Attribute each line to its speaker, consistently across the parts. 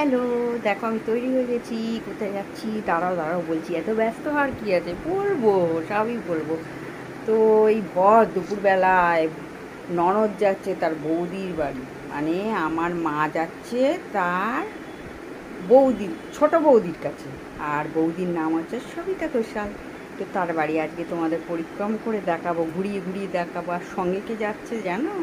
Speaker 1: Hello, দেখো আমি তৈরি হয়ে গেছি। কোথায় যাচ্ছি দাঁড়াও দাঁড়াও বলছি, এত ব্যস্ত আর কি আছে, বলবো সবই বলবো। তো এই দুপুরবেলায় ননদ যাচ্ছে তার বৌদির বাড়ি, মানে আমার মা যাচ্ছে তার বৌদি, ছোট বৌদির কাছে। আর বৌদির নাম হচ্ছে সবিতা ঘোষাল। তো তার বাড়ি আজকে তোমাদের পরিক্রমা করে দেখাবো, ঘুরিয়ে ঘুরিয়ে দেখাবো। আর সঙ্গে কে যাচ্ছে জানো?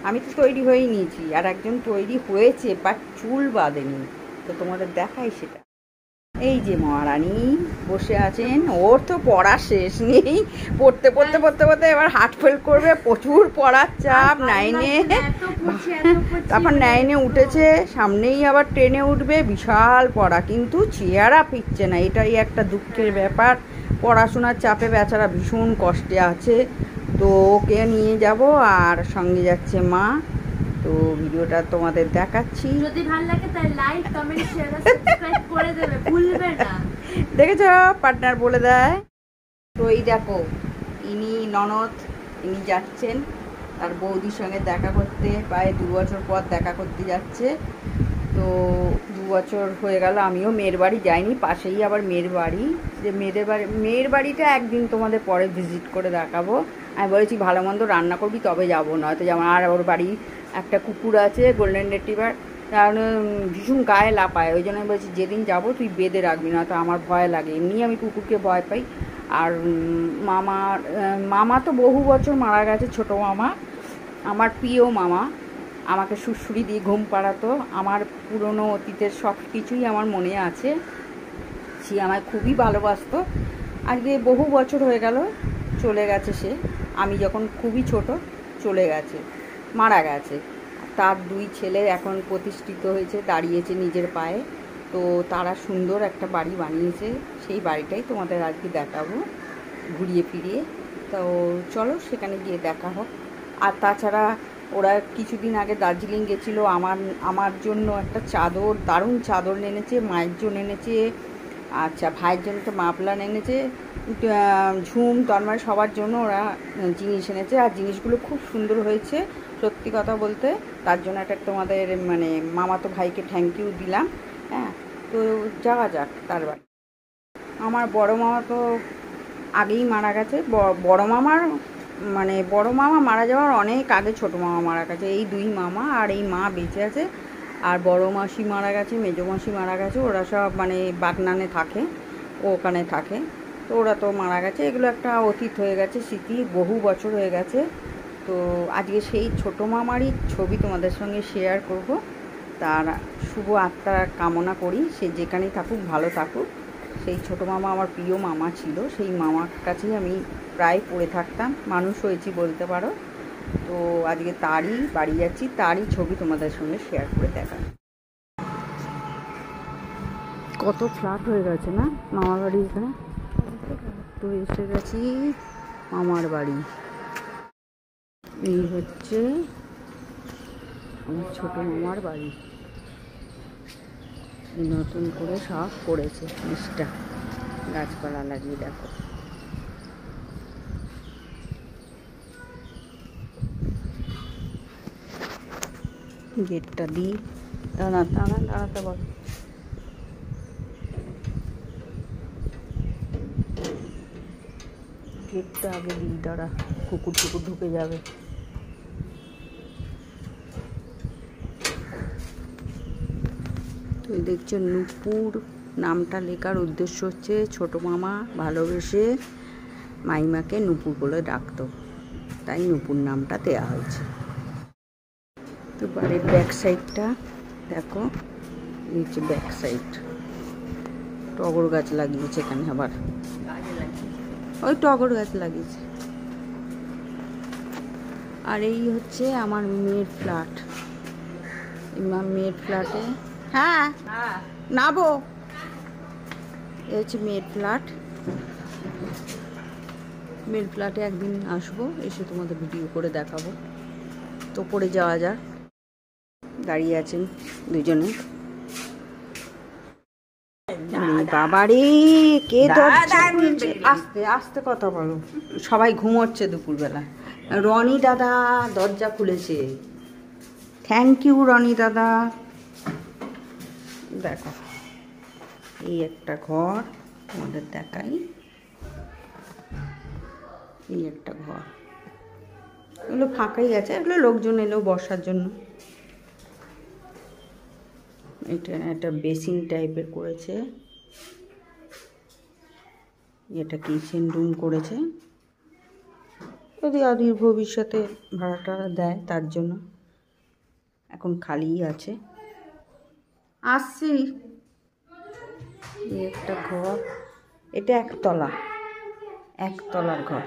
Speaker 1: আমি তো তৈরি হয়েই নিয়েছি, আর একজন তৈরি হয়েছে বাট চুল বাঁধেনি। তো তোমাদের দেখাই সেটা। এই যে মহারানী বসে আছেন, ওর তো পড়া শেষ নেই, পড়তে পড়তে পড়তে পড়তে এবার হার্ট ফেল করবে, প্রচুর পড়ার চাপ। তারপর 9-এ উঠেছে, সামনেই আবার 10-এ উঠবে, বিশাল পড়া, কিন্তু চেয়ারা পিচ্ছে না, এটাই একটা দুঃখের ব্যাপার। পড়াশোনার চাপে বেচারা ভীষণ কষ্টে আছে। তো ওকে নিয়ে যাব, আর সঙ্গে যাচ্ছে মা। তো ভিডিওটা তোমাদের দেখাচ্ছি,
Speaker 2: যদি ভালো লাগে তাহলে লাইক কমেন্ট শেয়ার আর সাবস্ক্রাইব করে দেবে, ভুলবে না।
Speaker 1: দেখেছো, পার্টনার বলে দেয়। তো এই দেখো, ইনি ননদ, ইনি যাচ্ছেন তার বৌদির সঙ্গে দেখা করতে, প্রায় 2 বছর পর দেখা করতে যাচ্ছে। তো 2 বছর হয়ে গেল, আমিও মেয়ের বাড়ি যাইনি, পাশেই আবার মেয়ের বাড়ি। যে মেয়ের বাড়িটা একদিন তোমাদের পরে ভিজিট করে দেখাবো। আমি বলেছি ভালো মন্দ রান্না করবি তবে যাবো, নয়তো যেমন। আর ওর বাড়ি একটা কুকুর আছে, গোল্ডেন রিট্রিভার, কারণ ভীষণ গায়ে লাপায়, ওই জন্য আমি বলছি যেদিন যাবো তুই বেঁধে রাখবি, না তো আমার ভয় লাগে, এমনি আমি কুকুরকে ভয় পাই। আর মামা তো বহু বছর মারা গেছে, ছোটো মামা, আমার প্রিয় মামা, আমাকে সুড়সুড়ি দিয়ে ঘুম পাড়াতো। আমার পুরনো অতীতের সব কিছুই আমার মনে আছে, সে আমায় খুবই ভালোবাসতো। আজকে বহু বছর হয়ে গেল, চলে গেছে সে। আমি যখন খুবই ছোট চলে গেছে, মারা গেছে। তার 2 ছেলে এখন প্রতিষ্ঠিত হয়েছে, দাঁড়িয়েছে নিজের পায়ে। তো তারা সুন্দর একটা বাড়ি বানিয়েছে, সেই বাড়িটাই তোমাদের আজকে দেখাবো ঘুরিয়ে ফিরিয়ে। তো চলো সেখানে গিয়ে দেখা হোক। আর তাছাড়া ওরা কিছুদিন আগে দার্জিলিং গেছিলো, আমার জন্য একটা চাদর, দারুণ চাদর এনেছে, মায়ের জন্য এনেছে, আচ্ছা ভাইয়ের জন্য একটা মাফলার এনেছে, ঝুম তন্ময় সবার জন্য ওরা জিনিস এনেছে। আর জিনিসগুলো খুব সুন্দর হয়েছে সত্যি কথা বলতে। তার জন্য একটা তোমাদের মানে মামাতো ভাইকে থ্যাংক ইউ দিলাম। হ্যাঁ, তো যাওয়া যাক তার বাড়ি। আমার বড় মামা তো আগেই মারা গেছে। বড় মামা মারা যাওয়ার অনেক আগে ছোটো মামা মারা গেছে। এই 2 মামা আর এই মা বেঁচে আছে। আর বড় মাসি মারা গেছে, মেজো মাসি মারা গেছে, ওরা সব মানে বাগনানে থাকে, ওখানে থাকে। তো ওরা তো মারা গেছে, এগুলো একটা অতীত হয়ে গেছে, স্মৃতি, বহু বছর হয়ে গেছে। তো আজকে সেই ছোটো মামারই ছবি তোমাদের সঙ্গে শেয়ার করব। তার শুভ আত্মার কামনা করি, সে যেখানেই থাকুক ভালো থাকুক। সেই ছোটো মামা আমার প্রিয় মামা ছিল, সেই মামার কাছেই আমি প্রায় পড়ে থাকতাম, মানুষ হয়েছি বলতে পারো। তো আজকে তারই বাড়ি যাচ্ছি, তারই ছবি তোমাদের সঙ্গে শেয়ার করে দেখা। কত ফ্ল্যাট হয়ে গেছে না মামার বাড়ি এখানে। তো এসে গেছি মামার বাড়ি। এই হচ্ছে আমার ছোটো মামার বাড়ি, নতুন করে সব করেছে, নিচটা গাছপালা লাগিয়ে দেখো। গেটটা দিই, দাঁড়াতে বল। গেটটা আগে দিই, দাঁড়া, কুকুর ঢুকে যাবে। তো দেখছো নূপুর নামটা লেখার উদ্দেশ্য হচ্ছে ছোটো মামা ভালোবেসে মাইমাকে নূপুর বলে ডাকতো, তাই নূপুর নামটা দেওয়া হয়েছে। তো বাড়ির ব্যাক সাইডটা দেখো, নিচে ব্যাক সাইড টগর গাছ লাগিয়েছে এখানে, আবার ওই টগর গাছ লাগিয়েছে। আর এই হচ্ছে আমার মেয়ের ফ্ল্যাট, মেয়ের ফ্ল্যাটে, হ্যাঁ নাবো, এই হচ্ছে মেয়ের ফ্ল্যাট। মেয়ের ফ্ল্যাটে একদিন আসবো, এসে তোমাদের ভিডিও করে দেখাবো। তো পড়ে যাওয়া যাক। দাঁড়িয়ে আছেন দুজনে। বাবারে, কে দরজা খুলছে? আস্তে আস্তে কথা বলো, সবাই ঘুমোচ্ছে দুপুরবেলা। রনি দাদা দরজা খুলেছে, থ্যাংক ইউ রনি দাদা। দেখো এই একটা ঘর তোমাদের দেখাই, এই একটা ঘর, এগুলো ফাঁকাই আছে, এগুলো লোকজন এলেও বসার জন্য। এটা একটা বেসিন টাইপের করেছে, এটা কিচেন রুম করেছে, যদি অদূর ভবিষ্যতে ভাড়াটা দেয় তার জন্য, এখন খালিই আছে। আসছি। এই একটা ঘর, এটা একতলার ঘর,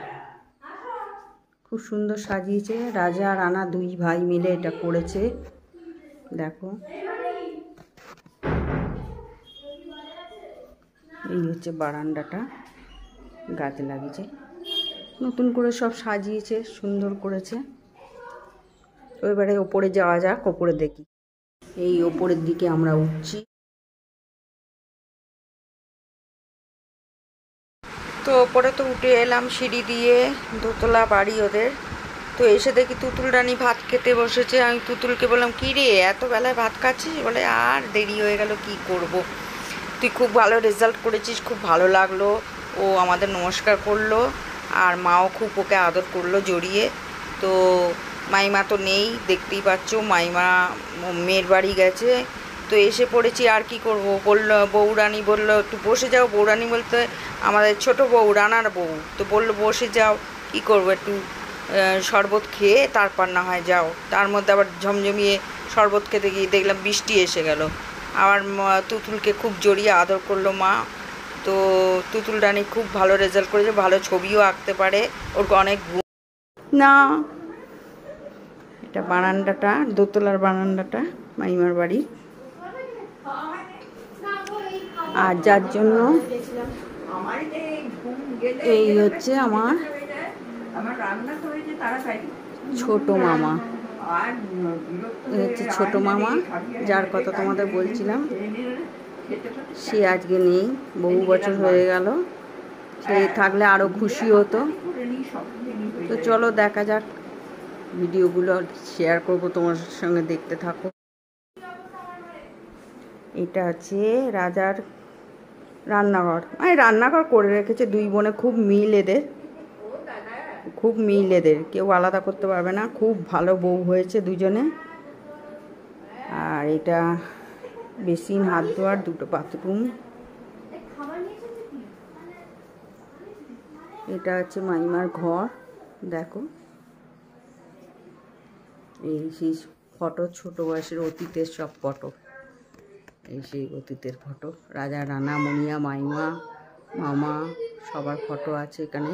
Speaker 1: খুব সুন্দর সাজিয়েছে। রাজা রানা দুই ভাই মিলে এটা করেছে, দেখো। এই হচ্ছে বারান্দাটা, গাছ লাগিয়েছে, নতুন করে সব সাজিয়েছে, সুন্দর করেছে। তো এবারে ওপরে যাওয়া যাক, ওপরে দেখি। এই ওপরের দিকে আমরা উঠছি। তো ওপরে তো উঠে এলাম সিঁড়ি দিয়ে, দোতলা বাড়ি ওদের। তো এসে দেখি তুতুল রানী ভাত খেতে বসেছে। আমি তুতুলকে বললাম, কী রে এত বেলায় ভাত খাচ্ছিস? বলে আর দেরি হয়ে গেল, কি করব। তুই খুব ভালো রেজাল্ট করেছিস, খুব ভালো লাগলো। ও আমাদের নমস্কার করলো, আর মাও খুব ওকে আদর করলো জড়িয়ে। তো মাইমা তো নেই, দেখতেই পাচ্ছ, মাইমা মেয়ের বাড়ি গেছে। তো এসে পড়েছি, আর কি করব। বললো বউরানী, বললো একটু বসে যাও। বউরানী বলতে আমাদের ছোট বউ, রানার বউ। তো বললো বসে যাও, কি করবো, একটু শরবত খেয়ে তারপর না হয় যাও। তার মধ্যে আবার ঝমঝমিয়ে শরবত খেতে গিয়ে দেখলাম বৃষ্টি এসে গেল। আবার তুতুলকে খুব জড়িয়ে আদর করলো মা। তো তুতুল রানী খুব ভালো রেজাল্ট করেছে, ভালো ছবিও আঁকতে পারে, ওর অনেক না। এটা বারান্দাটা, দোতলার বারান্দাটা মাইমার বাড়ি। আর যার জন্য এই হচ্ছে আমার ছোট মামা, এই হচ্ছে ছোট মামা, যার কথা তোমাদের বলছিলাম। সে আজকে নেই, বহু বছর হয়ে গেল। সে থাকলে আরও খুশি হতো। তো চলো দেখা যাক, ভিডিওগুলো শেয়ার করব তোমার সঙ্গে, দেখতে থাকো। এটা আছে রাজার রান্নাঘর, মানে রান্নাঘর করে রেখেছে দুই বোনে, খুব মিল এদের, খুব মিল এদের, কেউ আলাদা করতে পারবে না। খুব ভালো বউ হয়েছে দুজনে। আর এটা বেসিন, হাত ধোয়ার, দুটো বাথরুম। এটা হচ্ছে মাইমার ঘর, দেখো। এই সেই ফটো, ছোট বয়সের অতীতের সব ফটো, এই সেই অতীতের ফটো। রাজা রানা, মনিয়া, মাইমা, মামা সবার ফটো আছে এখানে।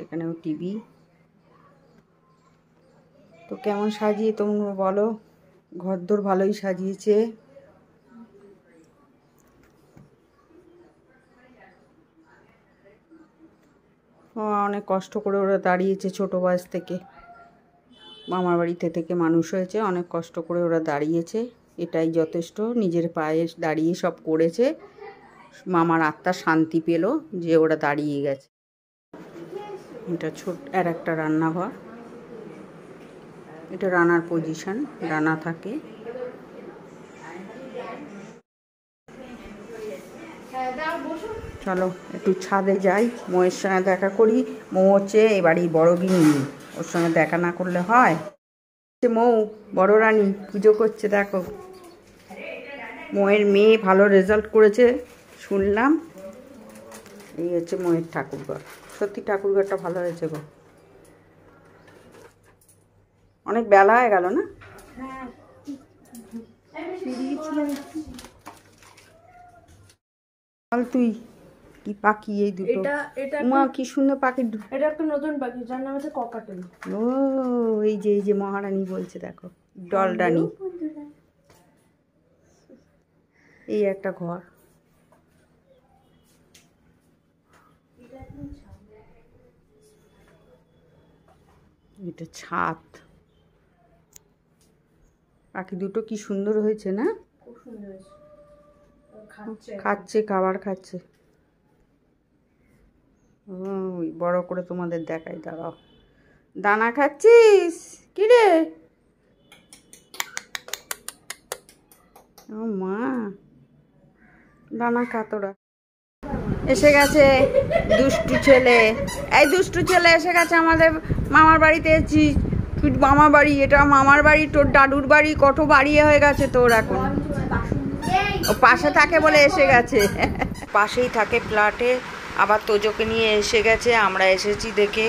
Speaker 1: এখানেও টিভি। তো কেমন সাজিয়ে তোমরা বলো, ঘরদোর ভালোই সাজিয়েছে। অনেক কষ্ট করে ওরা দাঁড়িয়েছে, ছোট বয়স থেকে মামার বাড়িতে থেকে মানুষ হয়েছে, অনেক কষ্ট করে ওরা দাঁড়িয়েছে, এটাই যথেষ্ট। নিজের পায়ে দাঁড়িয়ে সব করেছে, মামার আত্মা শান্তি পেল যে ওরা দাঁড়িয়ে গেছে। এটা ছোট আর একটা রান্নাঘর, এটা রানার পজিশন, রানা থাকে। চলো একটু ছাদে যাই, মোয়ের সঙ্গে দেখা করি। মৌ হচ্ছে এই বাড়ির বড় গিন্নি, ওর সঙ্গে দেখা না করলে হয়। মৌ বড় রানী পুজো করছে, দেখো। মৌয়ের মেয়ে ভালো রেজাল্ট করেছে শুনলাম। এই হচ্ছে মৌয়ের ঠাকুরঘর, সত্যি ঠাকুরঘরটা ভালো হয়েছে গো। অনেক বেলা হয়ে গেল না? তুই কি পাখি এই দুটো? মা কি সুন্দর পাখি।
Speaker 2: এটা একটা নতুন পাখি, যার নাম হচ্ছে ককাটেল।
Speaker 1: ও এই যে মহারানী বলছে, দেখো ডল রানী। এই একটা ঘর, এটা ছাদ। পাখি দুটো কি সুন্দর হয়েছে না?
Speaker 2: খুব সুন্দর হয়েছে,
Speaker 1: খাচ্ছে, খাবার খাচ্ছে। ওই বড় করে তোমাদের দেখাই, দাঁড়াও। দানা খাচ্ছিস কি রে? ও মা, ডানা কাতরা এসে গেছে। দুষ্টু ছেলে, এই দুষ্টু ছেলে এসে গেছে আমাদের মামার বাড়িতে। এসেছি, তুই মামার বাড়ি, এটা মামার বাড়ি, তোর দাদুর বাড়ি, কত বাড়ি হয়ে গেছে তোর এখন। ও পাশে থাকে বলে এসে গেছে, পাশেই থাকে ফ্ল্যাটে। আবার তোজোকে নিয়ে এসে গেছে, আমরা এসেছি দেখে।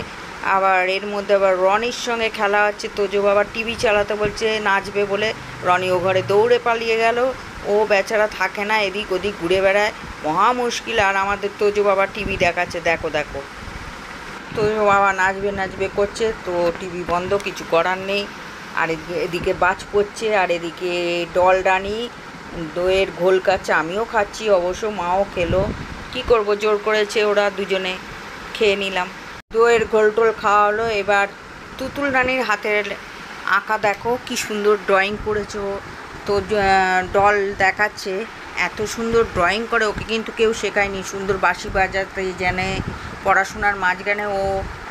Speaker 1: আবার এর মধ্যে আবার রনির সঙ্গে খেলা হচ্ছে। তোজো বাবা টিভি চালাতে বলছে, নাচবে বলে। রনি ও ঘরে দৌড়ে পালিয়ে গেল। ও বেচারা থাকে না, এদিক ওদিক ঘুরে বেড়ায়, মহা মুশকিল। আর আমাদের তোজো বাবা টিভি দেখাচ্ছে, দেখো দেখো। তোজো বাবা নাচবে নাচবে করছে, তো টিভি বন্ধ, কিছু করার নেই। আর এদিকে বাজ পড়ছে, আর এদিকে ডল ডানি দইয়ের ঘোল খাচ্ছে। আমিও খাচ্ছি অবশ্য, মাও খেলো। কি করব, জোর করেছে ওরা, দুজনে খেয়ে নিলাম। দইয়ের ঘোল টোল খাওয়া হলো। এবার তুতুল রানীর হাতের আঁকা দেখো, কি সুন্দর ড্রয়িং করেছে ও। তো ডল দেখাচ্ছে, এত সুন্দর ড্রয়িং করে। ওকে কিন্তু কেউ শেখায়নি সুন্দর বাঁশি বাজাতে জানে, পড়াশোনার মাঝখানে ও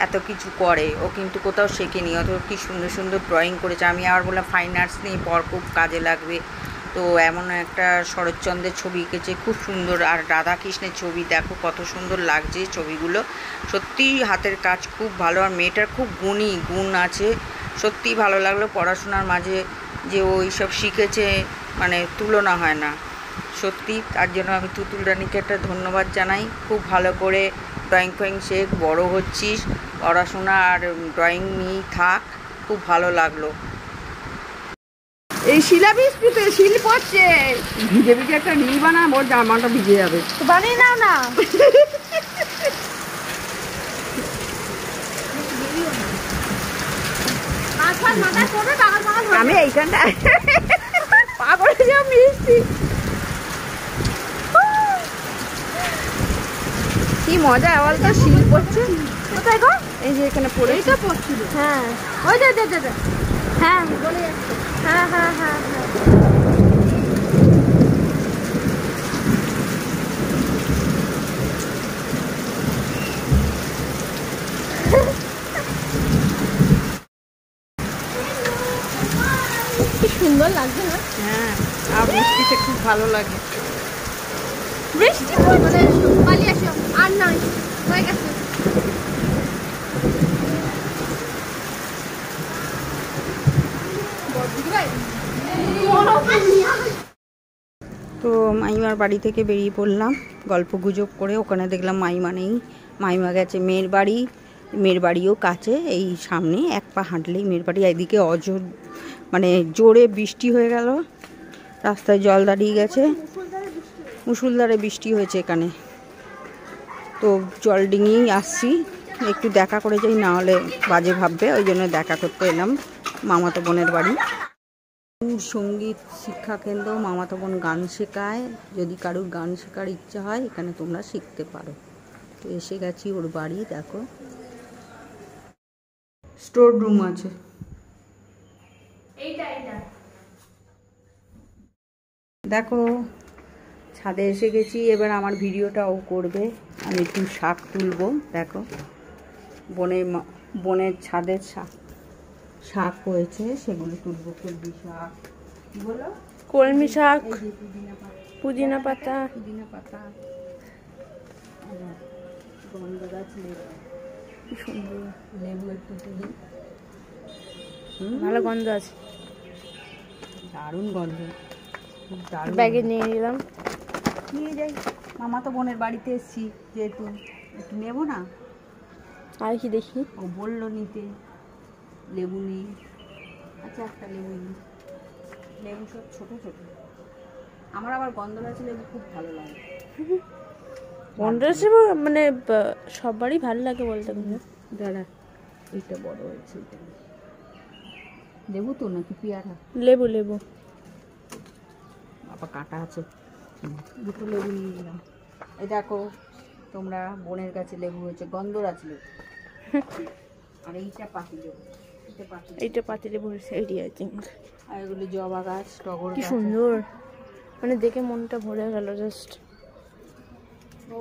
Speaker 1: এত কিছু করে। ও কিন্তু কোথাও শেখেনি, অত কি সুন্দর সুন্দর ড্রয়িং করেছে। আমি আবার বললাম ফাইন আর্টস নিয়ে পর, খুব কাজে লাগবে। তো এমন একটা শরৎচন্দ্রের ছবি এঁকেছে, খুব সুন্দর। আর রাধাকৃষ্ণের ছবি দেখো, কত সুন্দর লাগছে ছবিগুলো। সত্যিই হাতের কাজ খুব ভালো। আর মেয়েটার খুব গুণ আছে, সত্যিই ভালো লাগলো। পড়াশোনার মাঝে যে ও এইসব শিখেছে, মানে তুলনা হয় না সত্যি। তার জন্য আমি তুতুল রানীকে একটা ধন্যবাদ জানাই। খুব ভালো করে ড্রয়িং ফয়িং শেখ, বড়ো হচ্ছিস, পড়াশোনা আর ড্রয়িং নিয়েই থাক, খুব ভালো লাগলো। এই শিলা বৃষ্টিতে শিল পড়ছে, ভিজে ভিজে একটা রিল বানাবো, জামাটা ভিজে যাবে।
Speaker 2: বানিয়ে নাও না।
Speaker 1: আমি এইখানটা পাগল হয়ে যাও মিষ্টি। কি মজা বলতো, শিল পড়ছে।
Speaker 2: কোথায় গো?
Speaker 1: এই যে এখানে পড়ে,
Speaker 2: এইটা পড়ছিল। হ্যাঁ, ওই দে দে দে। হ্যাঁ বলে যাচ্ছে। হ্যাঁ হ্যাঁ হ্যাঁ হ্যাঁ। কি সুন্দর লাগছে না?
Speaker 1: হ্যাঁ, আর বৃষ্টিতে খুব ভালো লাগে।
Speaker 2: বৃষ্টি পড়ছে, পালিয়ে আসো। আর নয়, হয়ে গেছে।
Speaker 1: তো মাইমার বাড়ি থেকে বেরিয়ে পড়লাম গল্প গুজব করে। ওখানে দেখলাম মাইমা নেই, মাইমা গেছে মেয়ের বাড়ি। মেয়ের বাড়িও কাছে, এই সামনে এক পা হাঁটলেই মেয়ের বাড়ি। এদিকে মানে জোরে বৃষ্টি হয়ে গেল, রাস্তায় জল দাঁড়িয়ে গেছে, মুষলধারে বৃষ্টি হয়েছে এখানে। তো জল ডিঙিয়েই আসছি, একটু দেখা করে যাই, না হলে বাজে ভাববে, ওই জন্য দেখা করতে এলাম মামাতো বোনের বাড়ি। সঙ্গীত শিক্ষা কেন্দ্র, মামাতো বোন গান শেখায়। যদি কারুর গান শেখার ইচ্ছা হয়, এখানে তোমরা শিখতে পারো। তো এসে গেছি ওর বাড়ি, দেখো স্টোর রুম আছে। দেখো ছাদে এসে গেছি, এবার আমার ভিডিওটাও করবে। আমি একটু শাক তুলবো, দেখো বনের ছাদের শাক হয়েছে, সেগুলো তুলবো। কলমি শাক, কি বলো?
Speaker 2: কলমি শাক, পুদিনা পাতা,
Speaker 1: গন্ধরাজ লেবু, কি সুন্দর লেবু একটু তুলি।
Speaker 2: ভালো গন্ধ আছে,
Speaker 1: দারুণ গন্ধ, খুব দারুণ।
Speaker 2: ব্যাগে নিয়ে নিলাম,
Speaker 1: নিয়ে যাই। মামা তো বোনের বাড়িতে এসেছি যেহেতু, একটু নেবো না?
Speaker 2: আর কি দেখি?
Speaker 1: ও বললো নিতে, লেবু নেই। আচ্ছা একটা লেবু নিই। লেবু সব ছোটো ছোটো। আমার আবার গন্ধরাজ লেবু খুব ভালো লাগে।
Speaker 2: গন্ধরাজ মানে সবারই ভালো লাগে বলতে গেলে।
Speaker 1: দাঁড়া, এইটা বড় হয়েছে। লেবু তো নাকি পেয়ারা?
Speaker 2: লেবু লেবু।
Speaker 1: বাবা কাটা আছে, দুটো লেবু নিয়ে নিলাম। এই দেখো তোমরা, বোনের কাছে লেবু হয়েছে, গন্ধরাজ লেবু। আর এইটা পাতি লেবু,
Speaker 2: এইটা পাতি লেবু হয়েছে, এটি আই থিঙ্ক।
Speaker 1: আর এগুলো জবা গাছ, টগর
Speaker 2: কি
Speaker 1: গাছ।
Speaker 2: সুন্দর, মানে দেখে মনটা ভরে গেল জাস্ট।
Speaker 1: ও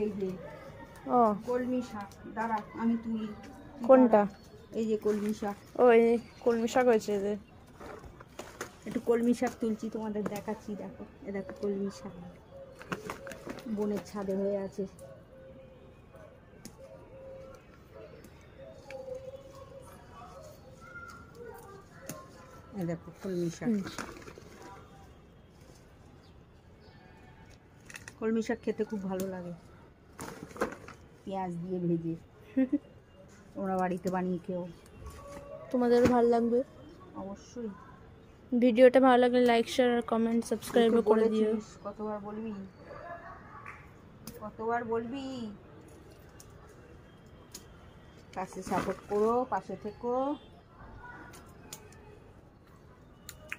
Speaker 1: এই যে
Speaker 2: ও
Speaker 1: কলমি শাক, দাঁড়া আমি তুলি।
Speaker 2: কোনটা?
Speaker 1: এই যে কলমি শাক।
Speaker 2: ও এই কলমি শাক হয়েছে যে,
Speaker 1: একটু কলমি শাক তুলছি, তোমাদের দেখাচ্ছি। দেখো, এ দেখো কলমি শাক বনের ছাদে হয়ে আছে। এ দেখো কলমি শাক। কলমি শাক খেতে খুব ভালো লাগে, পেঁয়াজ দিয়ে ভেজে। তোমরা বাড়িতে বানিয়ে খেও,
Speaker 2: তোমাদের ভালো লাগবে
Speaker 1: অবশ্যই।
Speaker 2: ভিডিওটা ভালো লাগলে লাইক শেয়ার আর কমেন্ট সাবস্ক্রাইব করে দিও।
Speaker 1: কতবার বলবি, কতবার বলবি? পাশে সাপোর্ট করো, পাশে থেকো।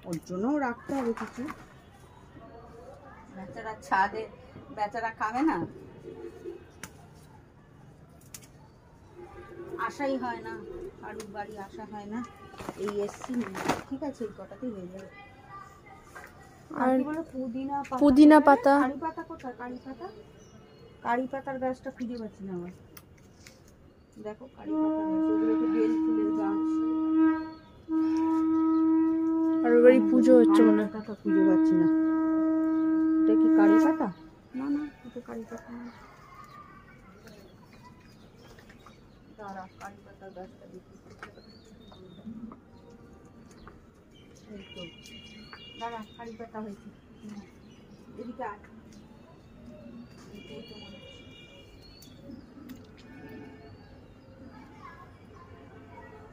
Speaker 1: ওর জন্যও রাখতে হবে কিছু। বেচারা ছাদে, বেচারা খাবে না, আশাই হয় না, কারুর বাড়ি আসা হয় না। এই এসছি, ঠিক আছে, এই কটাতেই হয়ে যাবে। আর বলো
Speaker 2: পুদিনা পাতা,
Speaker 1: কারি পাতা কোথায়? কারি পাতা, কারি পাতার গাছটা খুঁজে পাচ্ছি না আবার। দেখো কারি পাতা গাছ, ওগুলো তো বেল ফুলের গাছ।
Speaker 2: আর বাড়ি পুজো হচ্ছে মনে হয়,
Speaker 1: পাতা খুঁজে পাচ্ছি না। এটা কি কারি পাতা? না না, এটা কারি পাতা না। দাঁড়া, কারি পাতার গাছটা দেখি। এই তো, দাঁড়া, কারি পাতা হয়েছে। এদিকে আয়। এটাই তো মনে হচ্ছে।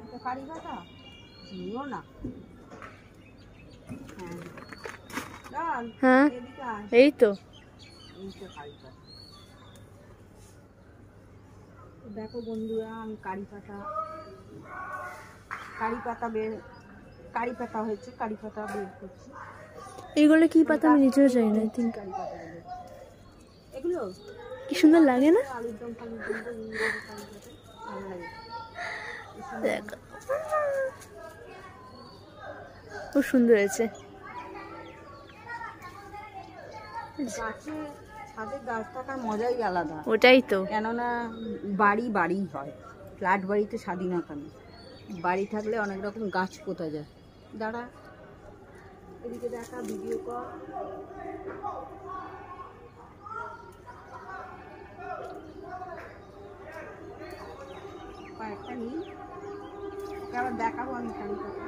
Speaker 1: এটা কারি পাতা চিনিও না।
Speaker 2: হ্যাঁ এই তো।
Speaker 1: দেখো বন্ধুরা, আমি কারি পাতা বের, কারি পাতা হয়েছে, কারি পাতা বের করছি।
Speaker 2: এইগুলো কি পাতা আমি নিজেও জানি না।
Speaker 1: কারি পাতা এগুলো
Speaker 2: কি সুন্দর লাগে না?
Speaker 1: আলুর দম ভালো লাগে।
Speaker 2: দেখো খুব সুন্দর হয়েছে।
Speaker 1: গাছে, ছাদের গাছ থাকার মজাই আলাদা।
Speaker 2: ওটাই তো,
Speaker 1: কেননা বাড়ি বাড়ি হয়, ফ্ল্যাট বাড়িতে স্বাধীনতা নেই। বাড়ি থাকলে অনেক রকম গাছ পোতা যায়। দাঁড়া, এদিকে দেখা, ভিডিও কর। কয়েকটা নিই, আবার দেখাবো আমি কারি পাতা।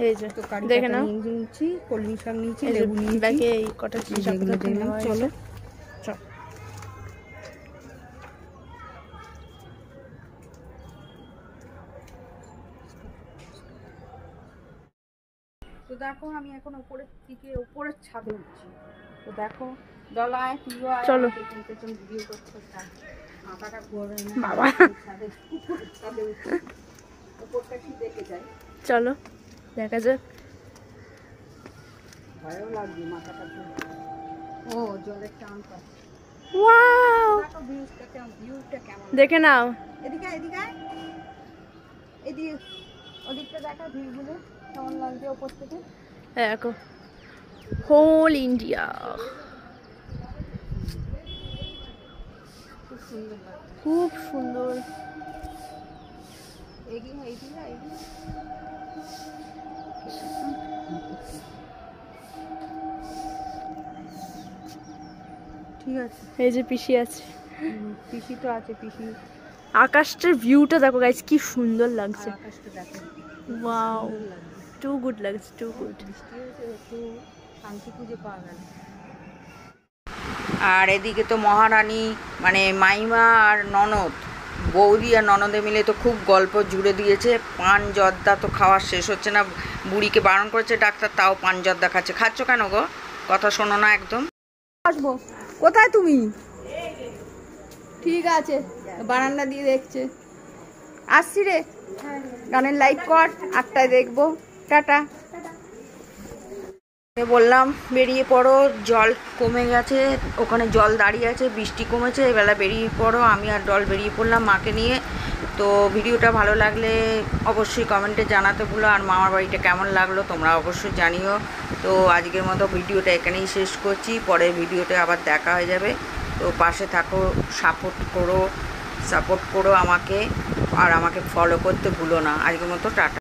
Speaker 2: এই যে
Speaker 1: তো কারি
Speaker 2: দেখে
Speaker 1: পাতা
Speaker 2: নাও,
Speaker 1: নিয়েছি, কলমি শাক নিয়েছি, লেবু নিয়েছি।
Speaker 2: ব্যাগে এই কটা জিনিস
Speaker 1: যেগুলো দেখলাম, চলো।
Speaker 2: চল।
Speaker 1: তো দেখো, আমি এখন উপরের দিকে, উপরের ছাদে উঠছি। তো দেখো, দলায় তুইও আয়,
Speaker 2: চলো।
Speaker 1: পেছন পেছন ভিডিও করতে থাক। মাথাটা ঘোরে না
Speaker 2: বাবা।
Speaker 1: ছাদে, উপরের ছাদে উঠছি। উপরটা কি দেখে যাই,
Speaker 2: চলো দেখা যাক।
Speaker 1: ভয়ও লাগবে মাথাটা ঘুরে। ও জলের টান পাচ্ছে।
Speaker 2: ওয়াও,
Speaker 1: দেখো ভিউটা কেমন, ভিউটা কেমন।
Speaker 2: দেখে নাও।
Speaker 1: এদিকে এদিকে এদিকে, ওদিকটা দেখা, ভিউগুলো কেমন লাগছে ওপর থেকে।
Speaker 2: দেখো হোল ইন্ডিয়া,
Speaker 1: খুব সুন্দর লাগছে,
Speaker 2: খুব সুন্দর।
Speaker 1: এগিয়ে এদিকে এগিয়ে। ঠিক আছে,
Speaker 2: এই যে পিসি আছে,
Speaker 1: পিসি তো আছে, পিসি।
Speaker 2: আকাশটার ভিউটা দেখো গাইস, কি সুন্দর লাগছে।
Speaker 1: আকাশটা দেখো,
Speaker 2: ওয়াও, টু গুড লাগছে, টু গুড।
Speaker 1: বৃষ্টি হয়েছে, একটু শান্তি খুঁজে পাওয়া গেল। আর এদিকে তো মহারানী, মানে মাইমা আর ননদ, বৌদি আর ননদে মিলে তো খুব গল্প জুড়ে দিয়েছে। পান জর্দা তো খাওয়া শেষ হচ্ছে না। বুড়িকে বারণ করেছে ডাক্তার, তাও পান জর্দা খাচ্ছে। খাচ্ছ কেন গো? কথা শোনো না একদম। আসবো, কোথায় তুমি? ঠিক আছে, বারান্দা দিয়ে দেখছে। আসছি রে, গানের লাইক কর, 8টায় দেখবো। টাটা। বললাম বেরিয়ে পড়ো, জল কমে গেছে, ওখানে জল দাঁড়িয়ে আছে, বৃষ্টি কমেছে, এবেলা বেরিয়ে পড়ো। আমি আর ডল বেরিয়ে পড়লাম মাকে নিয়ে। তো ভিডিওটা ভালো লাগলে অবশ্যই কমেন্টে জানাতে ভুলো। আর মামার বাড়িটা কেমন লাগলো তোমরা অবশ্যই জানিও। তো আজকের মতো ভিডিওটা এখানেই শেষ করছি, পরের ভিডিওতে আবার দেখা হয়ে যাবে। তো পাশে থাকো, সাপোর্ট করো আমাকে, আর আমাকে ফলো করতে ভুলো না। আজকের মতো টাটা।